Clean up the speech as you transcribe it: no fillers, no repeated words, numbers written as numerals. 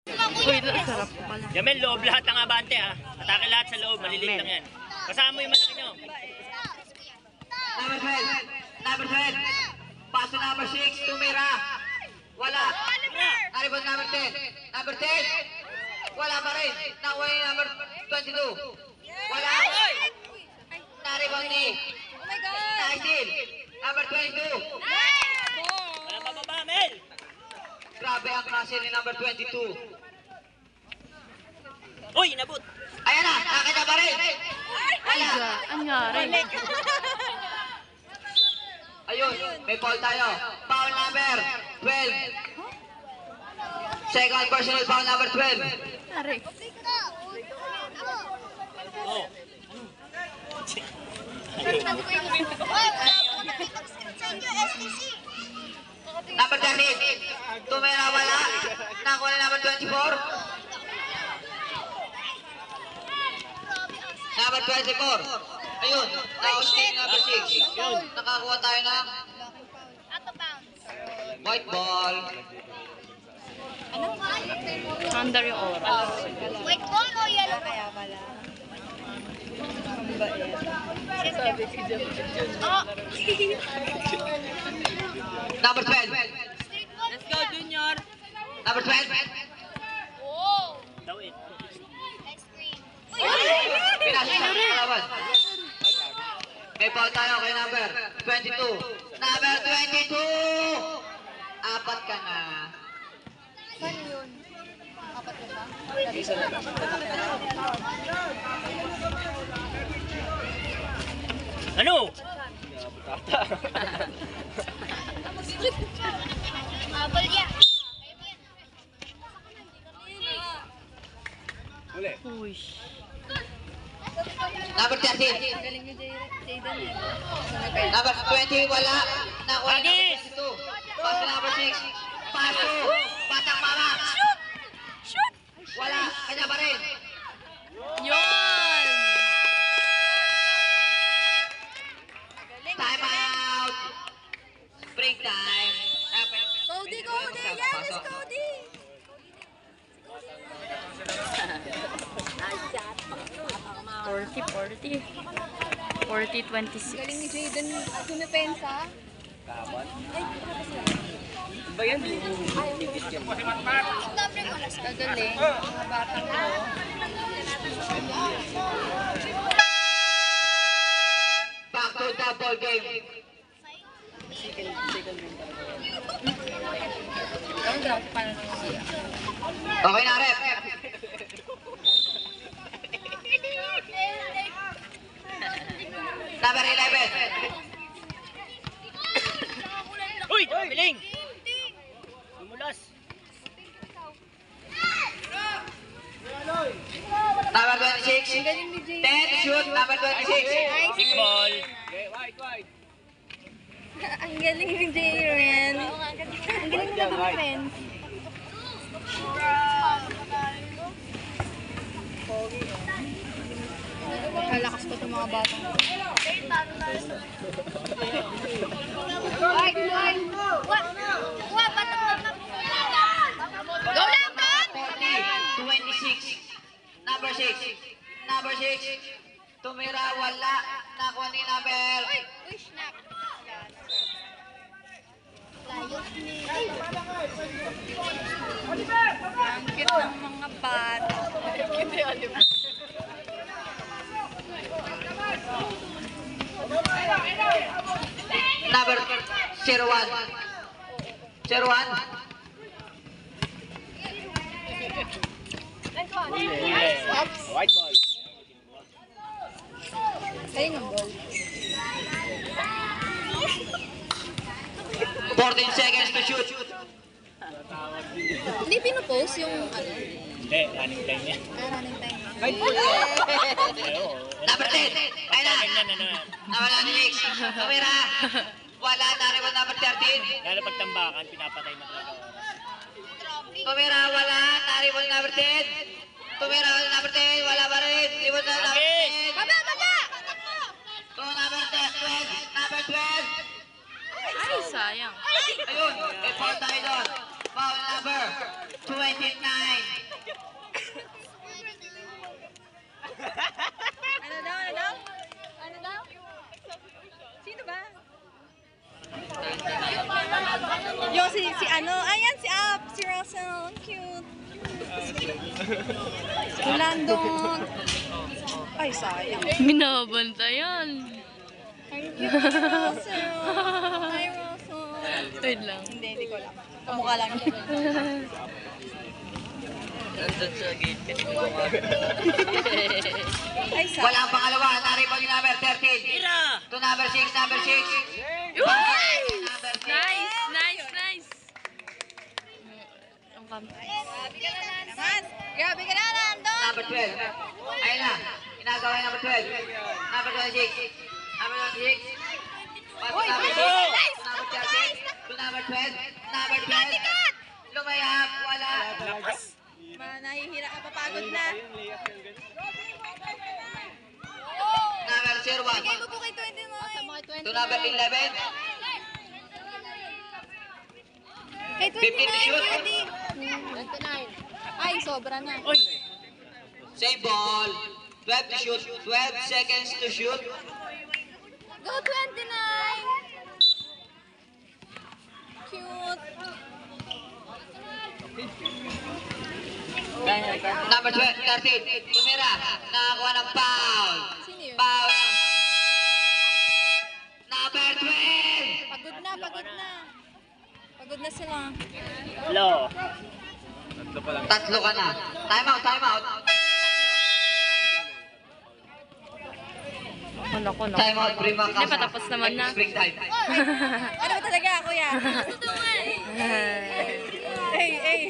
Uy, sarap pala. Jamel, loob lahat ng abante ha. Atake lahat sa loob, maliliit lang yan. Kasama mo yung malaki nyo. Number 12. Number 12. Paso number 6. Tumira. Wala. Naribon number 10. Number 10. Wala pa rin. Nakuha yung number 22. Wala. Naribon ni. Oh my God! Naisil. Number 22. Walang bababa, Mel. Grabe ang klase ni number 22. Uy, inabot. Ayan na. Nakita pa rin. Wala. Anyari. Ayun. May foul tayo. Foul number 12. Second personal foul number 12. Ari. Oh. Number 13. Tumira wala. Nakuha na number 24. Number 24. Ayun. Nausting number 6. Nakakuha tayo ng white ball. Under yung oras. White ball o yellow? Kaya pala. Oh! Number 12. Let's go, Junior. Number 12. Oh! Daw it. Ice cream. Pinasok sa kalaban. May foul tayo kay number 22. Number 22! Apat ka na. Saan yun? Apat na ba? Ano? Abol yan. Uy. Number 13. Galing ni Jayden eh. Number 20, wala. Nakuha na Agis! number 22. Paso number 6. Paso. Batang mama. Shoot! Wala. Kanya pa rin. Yun! Time out. Break time. Cody! Yan is Cody! 40. 40-26. Galing ni Jayden sumipensa. Ba yan? Dobre mo na siya. Galing. Mga batang mo. Back to the ball game. Ang grabe paano siya. Okay na, rep. Number 11. Uy, biling! Lumulas. Number 26. Galing ni Jayden. 10, shoot. Number 26. Big ball. Ang galing ni Jayden. Ang galing na mag-defense. Kalakas ko itong mga batang. Go lang, Tom! 26. Number 6. Number 6. Tumira, wala. Nakuha ni number. Uy, snap. Ang cute ng mga bata. Number 01. 01. White ball. Ayun ang ball. 14 seconds to shoot. Hindi pinupost yung ano, Hindi, running time yan. running time. Number 10. Ayun na. Ganyan, ano. Number 96. Tumira. Wala. Nariban number 13. Lalo pagtambakan, pinapatay na talaga oras. Tumira, wala. Nariban number 10. Tumira, number 10. Wala pa rin. Ribon na number 10. Baba! To number 12. Number 12. Ay, sayang. Ayun. May foul tayo doon. Foul number 29. Landon. Ay, sayang. Binabantayan. Ang cute ni Russell. Hi, Russell. Wait lang. Hindi ko lang. Kamukha lang. Nandun sa gate. Ay, sayang. Wala ang pangalawa. Na-rebound yung number 13. Tira! To number 6, number 6. Uy! Number 6. Nice, nice, nice. Ang kam- Grabe ka na, Landon. Number 12. Ayun na. Ginagawa yung number 12. Number 26. Number 26. Uy, Number nice, 6. nice, Number 13. nice. To number 12. Number 12. Lumayap. Wala. Nahihira ka, papagod na. Number 01. Bigay mo po kay 29. To number 11. Kay 15 to shoot. 29. Ay, sobra na. Uy! Same ball. 12 to shoot. 12 seconds to shoot. Go 29. Cute. Number 12, 13. Tumira. Nakakuha ng foul. Sino yun? Foul. Number 12. Pagod na, pagod na. Pagod na sila. Low. Tatlo ka na. Time out, time out. Naku, naku. Time out, Prima Casa. Hindi, patapos naman na. Spring time. Ano ba talaga, kuya? Gusto to eh. Hey, hey.